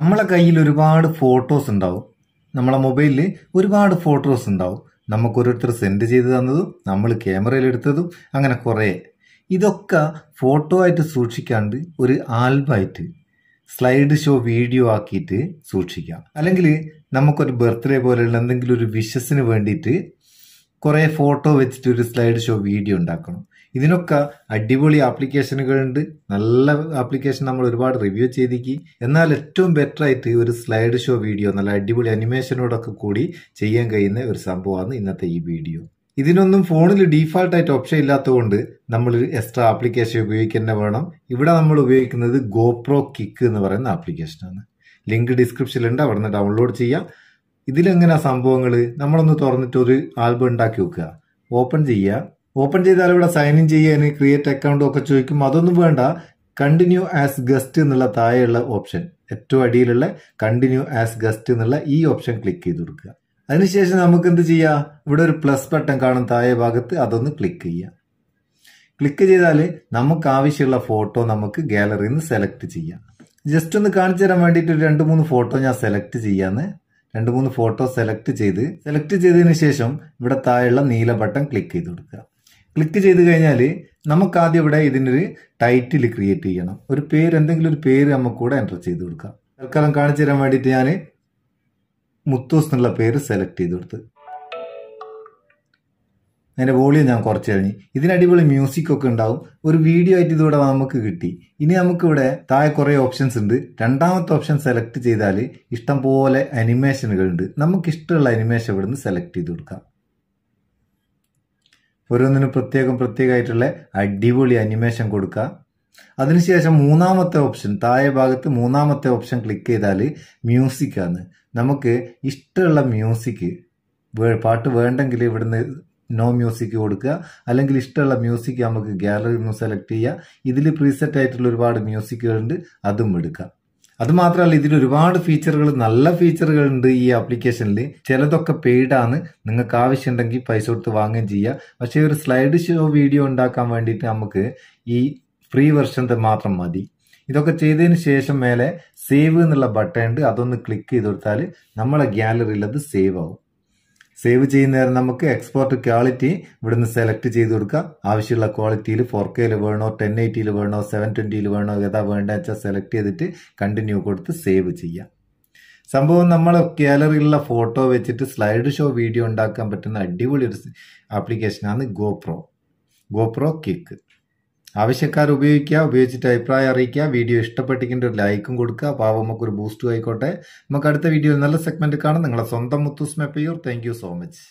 നമ്മളെ കയ്യിൽ ഒരുപാട് ഫോട്ടോസ് ഉണ്ടാവും. നമ്മളെ മൊബൈലിൽ ഒരുപാട് ഫോട്ടോസ് ഉണ്ടാവും. നമുക്ക് ഓരോരുത്തർ സെൻഡ് ചെയ്ത് തന്നതും നമ്മൾ ക്യാമറയിൽ എടുത്തതും അങ്ങനെ കുറേ. ഇതൊക്കെ ഫോട്ടോ ആയിട്ട് സൂക്ഷിക്കാണ്ട് ഒരു ആൽബമായിട്ട് സ്ലൈഡ് ഷോ വീഡിയോ ആക്കിയിട്ട് സൂക്ഷിക്കാം. അല്ലെങ്കിൽ നമുക്കൊരു ബർത്ത്ഡേ പോലെയുള്ള എന്തെങ്കിലും ഒരു വിഷസിന് വേണ്ടിയിട്ട് കുറേ ഫോട്ടോ വെച്ചിട്ട് ഒരു സ്ലൈഡ് ഷോ വീഡിയോ ഉണ്ടാക്കണം. ഇതിനൊക്കെ അടിപൊളി ആപ്ലിക്കേഷനുകളുണ്ട്. നല്ല ആപ്ലിക്കേഷൻ നമ്മൾ ഒരുപാട് റിവ്യൂ ചെയ്തിക്ക്. എന്നാൽ ഏറ്റവും ബെറ്റർ ആയിട്ട് ഒരു സ്ലൈഡ് ഷോ വീഡിയോ നല്ല അടിപൊളി അനിമേഷനോടൊക്കെ കൂടി ചെയ്യാൻ കഴിയുന്ന ഒരു സംഭവമാണ് ഇന്നത്തെ ഈ വീഡിയോ. ഇതിനൊന്നും ഫോണിൽ ഡീഫാൾട്ടായിട്ട് ഓപ്ഷൻ ഇല്ലാത്തതുകൊണ്ട് നമ്മൾ എക്സ്ട്രാ ആപ്ലിക്കേഷൻ ഉപയോഗിക്കുക വേണം. ഇവിടെ നമ്മൾ ഉപയോഗിക്കുന്നത് ഗോപ്രോ കിക്ക് എന്ന് പറയുന്ന ആപ്ലിക്കേഷനാണ്. ലിങ്ക് ഡിസ്ക്രിപ്ഷനിലുണ്ട്, അവിടെ നിന്ന് ഡൗൺലോഡ് ചെയ്യാം. ഇതിലെങ്ങനെ സംഭവങ്ങൾ നമ്മളൊന്ന് തുറന്നിട്ട് ഒരു ആൽബം ഉണ്ടാക്കി വെക്കുക, ഓപ്പൺ ചെയ്യുക. ഓപ്പൺ ചെയ്താൽ ഇവിടെ സൈൻ ഇൻ ചെയ്യാൻ ക്രിയേറ്റ് അക്കൗണ്ടും ഒക്കെ ചോദിക്കും. അതൊന്നും വേണ്ട. കണ്ടിന്യൂ ആസ് ഗസ്റ്റ് എന്നുള്ള താഴെയുള്ള ഓപ്ഷൻ, ഏറ്റവും അടിയിലുള്ള കണ്ടിന്യൂ ആസ് ഗസ്റ്റ് എന്നുള്ള ഈ ഓപ്ഷൻ ക്ലിക്ക് ചെയ്ത് കൊടുക്കുക. അതിനുശേഷം നമുക്ക് എന്ത് ചെയ്യാം, ഇവിടെ ഒരു പ്ലസ് ബട്ടൺ കാണും താഴെ ഭാഗത്ത്, അതൊന്ന് ക്ലിക്ക് ചെയ്യുക. ക്ലിക്ക് ചെയ്താൽ നമുക്ക് ആവശ്യമുള്ള ഫോട്ടോ നമുക്ക് ഗാലറിയിൽ നിന്ന് സെലക്ട് ചെയ്യാം. ജസ്റ്റ് ഒന്ന് കാണിച്ചു തരാൻ വേണ്ടിയിട്ട് 2-3 ഫോട്ടോ ഞാൻ സെലക്ട് ചെയ്യാന്ന്. 2-3 ഫോട്ടോ സെലക്ട് ചെയ്തതിന് ശേഷം ഇവിടെ താഴെയുള്ള നീല ബട്ടൺ ക്ലിക്ക് ചെയ്ത് കൊടുക്കുക. ക്ലിക്ക് ചെയ്ത് കഴിഞ്ഞാൽ നമുക്ക് ആദ്യം ഇവിടെ ഇതിനൊരു ടൈറ്റിൽ ക്രിയേറ്റ് ചെയ്യണം. ഒരു പേര്, എന്തെങ്കിലും ഒരു പേര് നമുക്ക് കൂടെ എൻ്റർ ചെയ്ത് കൊടുക്കാം. തൽക്കാലം കാണിച്ചു തരാൻ വേണ്ടിയിട്ട് ഞാൻ മുത്തൂസ് എന്നുള്ള പേര് സെലക്ട് ചെയ്ത് കൊടുത്ത് അതിൻ്റെ വോളിയം ഞാൻ കുറച്ച് കഴിഞ്ഞ്. ഇതിന് അടിപൊളി മ്യൂസിക് ഒക്കെ ഉണ്ടാവും. ഒരു വീഡിയോ ആയിട്ട് ഇതിവിടെ നമുക്ക് കിട്ടി. ഇനി നമുക്കിവിടെ താഴെ കുറേ ഓപ്ഷൻസ് ഉണ്ട്. രണ്ടാമത്തെ ഓപ്ഷൻ സെലക്ട് ചെയ്താൽ ഇഷ്ടം പോലെ അനിമേഷനുകൾ ഉണ്ട്. നമുക്ക് ഇഷ്ടമുള്ള അനിമേഷൻ ഇവിടെ നിന്ന് സെലക്ട് ചെയ്ത് കൊടുക്കാം. ഓരോന്നിനും പ്രത്യേകമായിട്ടുള്ള അടിപൊളി അനിമേഷൻ കൊടുക്കുക. അതിനുശേഷം മൂന്നാമത്തെ ഓപ്ഷൻ, താഴെ ഭാഗത്ത് മൂന്നാമത്തെ ഓപ്ഷൻ ക്ലിക്ക് ചെയ്താൽ മ്യൂസിക് ആണ്. നമുക്ക് ഇഷ്ടമുള്ള മ്യൂസിക് പാട്ട് വേണ്ടെങ്കിൽ ഇവിടുന്ന് നോ മ്യൂസിക് കൊടുക്കുക. അല്ലെങ്കിൽ ഇഷ്ടമുള്ള മ്യൂസിക് നമുക്ക് ഗാലറിയിൽ നിന്ന് സെലക്ട് ചെയ്യുക. ഇതിൽ പ്രീസെറ്റ് ആയിട്ടുള്ള ഒരുപാട് മ്യൂസിക്കുകളുണ്ട്, അതും എടുക്കുക. അത് മാത്രമല്ല, ഇതിൽ ഒരുപാട് ഫീച്ചറുകൾ, നല്ല ഫീച്ചറുകളുണ്ട് ഈ ആപ്ലിക്കേഷനിൽ. ചിലതൊക്കെ പെയ്ഡാണ്. നിങ്ങൾക്ക് ആവശ്യമുണ്ടെങ്കിൽ പൈസ കൊടുത്ത് വാങ്ങുകയും ചെയ്യുക. പക്ഷേ ഒരു സ്ലൈഡ് ഷോ വീഡിയോ ഉണ്ടാക്കാൻ വേണ്ടിയിട്ട് നമുക്ക് ഈ ഫ്രീ വെർഷൻ മാത്രം മതി. ഇതൊക്കെ ചെയ്തതിന് ശേഷം മേലെ സേവ് എന്നുള്ള ബട്ടൺ ഉണ്ട്, അതൊന്ന് ക്ലിക്ക് ചെയ്ത് കൊടുത്താൽ നമ്മളെ ഗാലറിയിൽ അത് സേവ് ആവും. സേവ് ചെയ്യുന്ന നേരം നമുക്ക് എക്സ്പോർട്ട് ക്വാളിറ്റി ഇവിടുന്ന് സെലക്ട് ചെയ്ത് കൊടുക്കുക. ആവശ്യമുള്ള ക്വാളിറ്റിയിൽ 4K വേണോ, 1080 വേണോ, 720 വേണോ, ഏതാ വേണ്ട വെച്ചാൽ സെലക്ട് ചെയ്തിട്ട് കണ്ടിന്യൂ കൊടുത്ത് സേവ് ചെയ്യാം. സംഭവം നമ്മളെ ഗാലറിയിലുള്ള ഫോട്ടോ വെച്ചിട്ട് സ്ലൈഡ് ഷോ വീഡിയോ ഉണ്ടാക്കാൻ പറ്റുന്ന അടിപൊളി ഒരു ആപ്ലിക്കേഷനാണ് ഗോപ്രോ കിക്ക്. ആവശ്യക്കാർ ഉപയോഗിച്ചിട്ട് അഭിപ്രായം അറിയിക്കുക. വീഡിയോ ഇഷ്ടപ്പെട്ടിട്ട് ഒരു ലൈക്കും കൊടുക്കുക. പാവം നമുക്കൊരു ബൂസ്റ്റും ആയിക്കോട്ടെ. നമുക്ക് അടുത്ത വീഡിയോയിൽ നല്ല സെഗ്മെന്റ് കാണാം. നിങ്ങളെ സ്വന്തം Muthoos Meppayur. Thank you so much.